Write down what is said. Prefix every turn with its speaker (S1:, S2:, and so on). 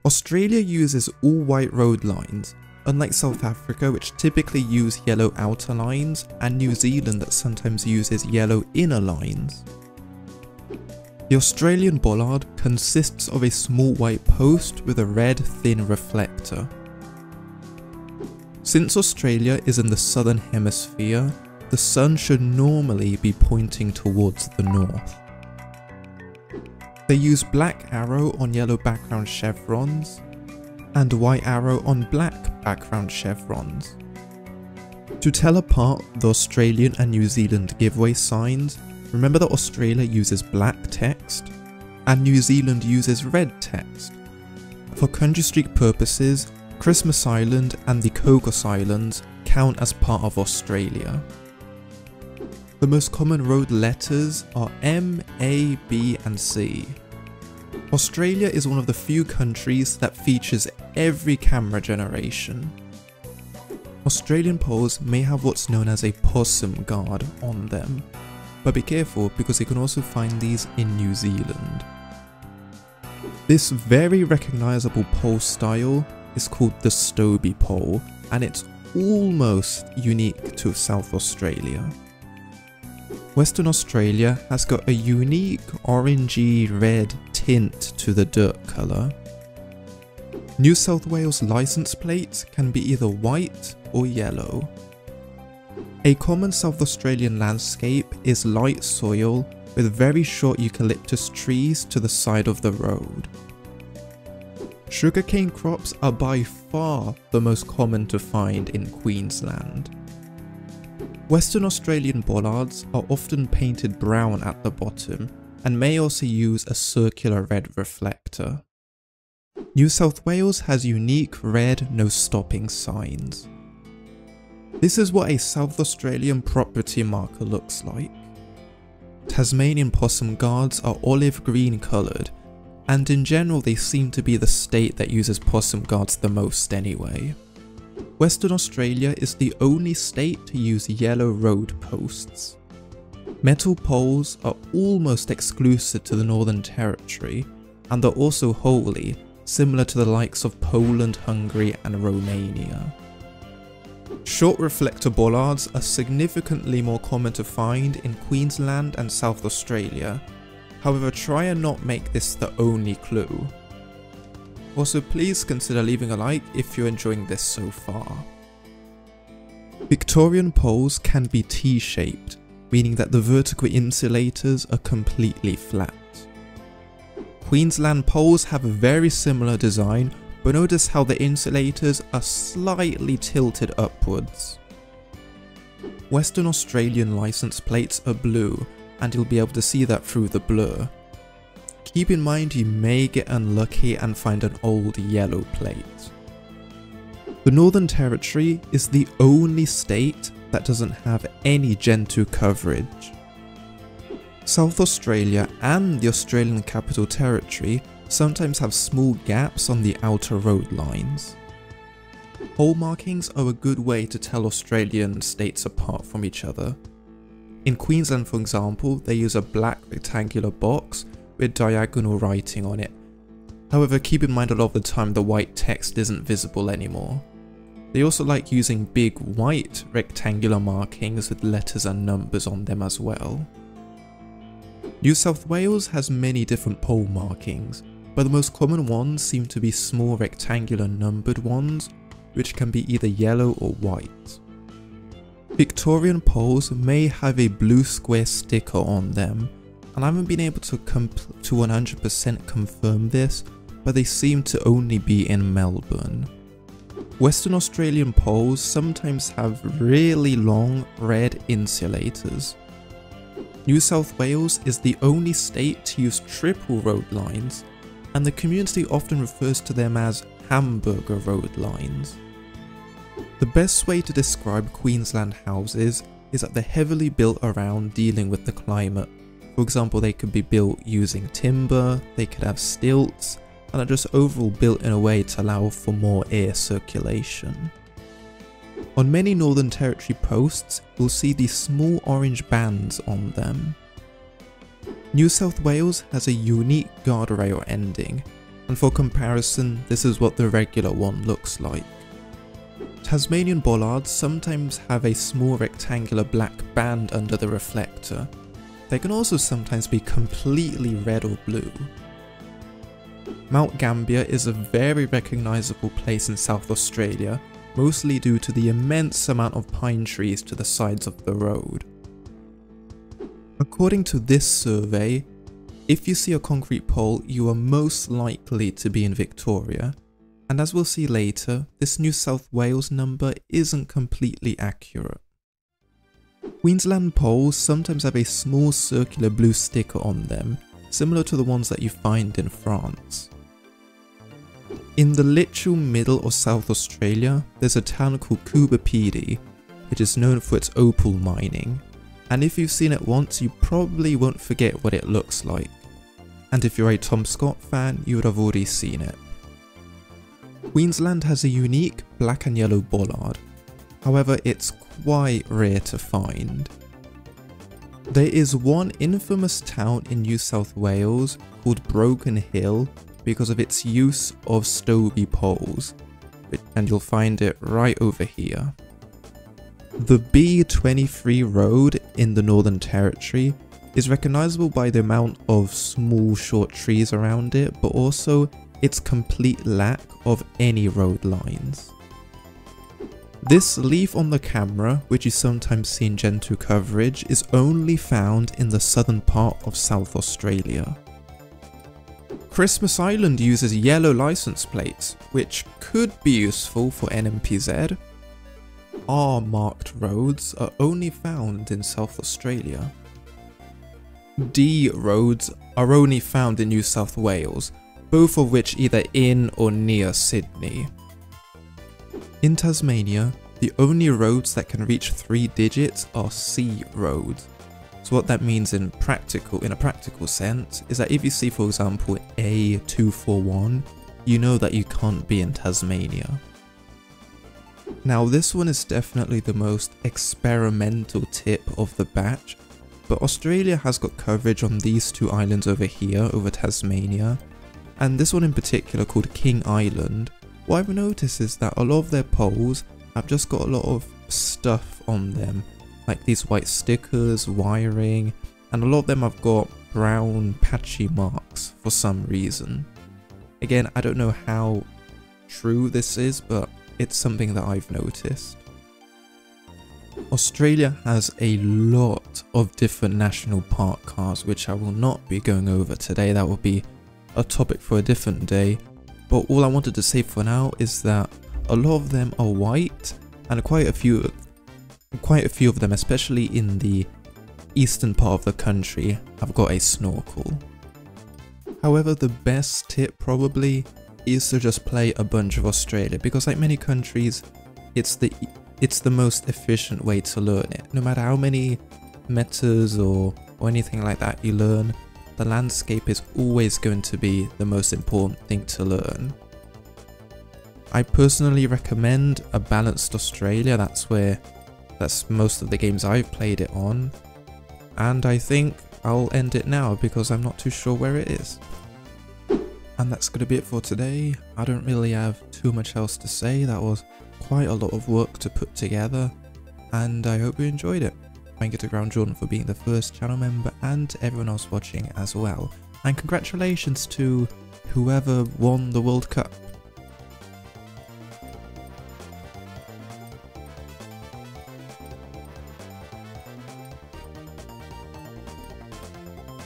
S1: Australia uses all white road lines, unlike South Africa which typically use yellow outer lines, and New Zealand that sometimes uses yellow inner lines. The Australian bollard consists of a small white post with a red thin reflector. Since Australia is in the southern hemisphere, the sun should normally be pointing towards the north. They use black arrow on yellow background chevrons and white arrow on black background chevrons. To tell apart the Australian and New Zealand giveaway signs, remember that Australia uses black text and New Zealand uses red text. For country streak purposes, Christmas Island and the Cocos Islands count as part of Australia. The most common road letters are M, A, B and C. Australia is one of the few countries that features every camera generation. Australian poles may have what's known as a possum guard on them, but be careful because you can also find these in New Zealand. This very recognisable pole style is called the Stobie pole, and it's almost unique to South Australia. Western Australia has got a unique orangey red tint to the dirt colour. New South Wales licence plates can be either white or yellow. A common South Australian landscape is light soil with very short eucalyptus trees to the side of the road. Sugarcane crops are by far the most common to find in Queensland. Western Australian bollards are often painted brown at the bottom and may also use a circular red reflector. New South Wales has unique red no stopping signs. This is what a South Australian property marker looks like. Tasmanian possum guards are olive green coloured, and in general they seem to be the state that uses possum guards the most anyway. Western Australia is the only state to use yellow road posts. Metal poles are almost exclusive to the Northern Territory, and are also wholly, similar to the likes of Poland, Hungary and Romania. Short reflector bollards are significantly more common to find in Queensland and South Australia, however try and not make this the only clue. Also please consider leaving a like if you're enjoying this so far. Victorian poles can be T-shaped, meaning that the vertical insulators are completely flat. Queensland poles have a very similar design, but notice how the insulators are slightly tilted upwards. Western Australian licence plates are blue, and you'll be able to see that through the blur. Keep in mind you may get unlucky and find an old yellow plate. The Northern Territory is the only state that doesn't have any Gentoo coverage. South Australia and the Australian Capital Territory sometimes have small gaps on the outer road lines. Hole markings are a good way to tell Australian states apart from each other. In Queensland, for example, they use a black rectangular box with diagonal writing on it. However, keep in mind a lot of the time the white text isn't visible anymore. They also like using big white rectangular markings with letters and numbers on them as well. New South Wales has many different pole markings, but the most common ones seem to be small rectangular numbered ones, which can be either yellow or white. Victorian poles may have a blue square sticker on them, and I haven't been able to 100% confirm this, but they seem to only be in Melbourne. Western Australian poles sometimes have really long red insulators. New South Wales is the only state to use triple road lines, and the community often refers to them as hamburger road lines. The best way to describe Queensland houses is that they're heavily built around dealing with the climate. For example, they could be built using timber, they could have stilts, and are just overall built in a way to allow for more air circulation. On many Northern Territory posts, you'll see these small orange bands on them. New South Wales has a unique guardrail ending, And for comparison, this is what the regular one looks like. Tasmanian bollards sometimes have a small rectangular black band under the reflector. They can also sometimes be completely red or blue. Mount Gambier is a very recognisable place in South Australia, mostly due to the immense amount of pine trees to the sides of the road. According to this survey, if you see a concrete pole, you are most likely to be in Victoria, and as we'll see later, this New South Wales number isn't completely accurate. Queensland poles sometimes have a small circular blue sticker on them, similar to the ones that you find in France. In the literal middle of South Australia, there's a town called Coober Pedy, which is known for its opal mining, and if you've seen it once, you probably won't forget what it looks like. And if you're a Tom Scott fan, you would have already seen it. Queensland has a unique black and yellow bollard, however it's quite rare to find. There is one infamous town in New South Wales called Broken Hill because of its use of Stobie poles, and you'll find it right over here. The B23 road in the Northern Territory is recognisable by the amount of small short trees around it, but also its complete lack of any road lines. This leaf on the camera, which you sometimes see in Gen 2 coverage, is only found in the southern part of South Australia. Christmas Island uses yellow license plates, which could be useful for NMPZ. R-marked roads are only found in South Australia. D roads are only found in New South Wales, both of which either in or near Sydney. In Tasmania, the only roads that can reach 3 digits are C roads. So what that means in a practical sense is that if you see, for example, A241, you know that you can't be in Tasmania. Now this one is definitely the most experimental tip of the batch, but Australia has got coverage on these two islands over here, over Tasmania, and this one in particular called King Island. What I've noticed is that a lot of their poles have just got a lot of stuff on them, like these white stickers, wiring, and a lot of them have got brown patchy marks for some reason. Again, I don't know how true this is, but it's something that I've noticed. Australia has a lot of different national park cars, which I will not be going over today. That will be a topic for a different day. But all I wanted to say for now is that a lot of them are white, and quite a few of them, especially in the eastern part of the country, have got a snorkel. However, the best tip probably is to just play a bunch of Australia, because like many countries, it's the most efficient way to learn it. No matter how many metas or anything like that you learn, the landscape is always going to be the most important thing to learn. I personally recommend a balanced Australia. That's most of the games I've played it on, and I think I'll end it now because I'm not too sure where it is. And that's going to be it for today. I don't really have too much else to say. That was quite a lot of work to put together, and I hope you enjoyed it. Thank you to Ground Jordan for being the first channel member, and to everyone else watching as well. And congratulations to whoever won the World Cup.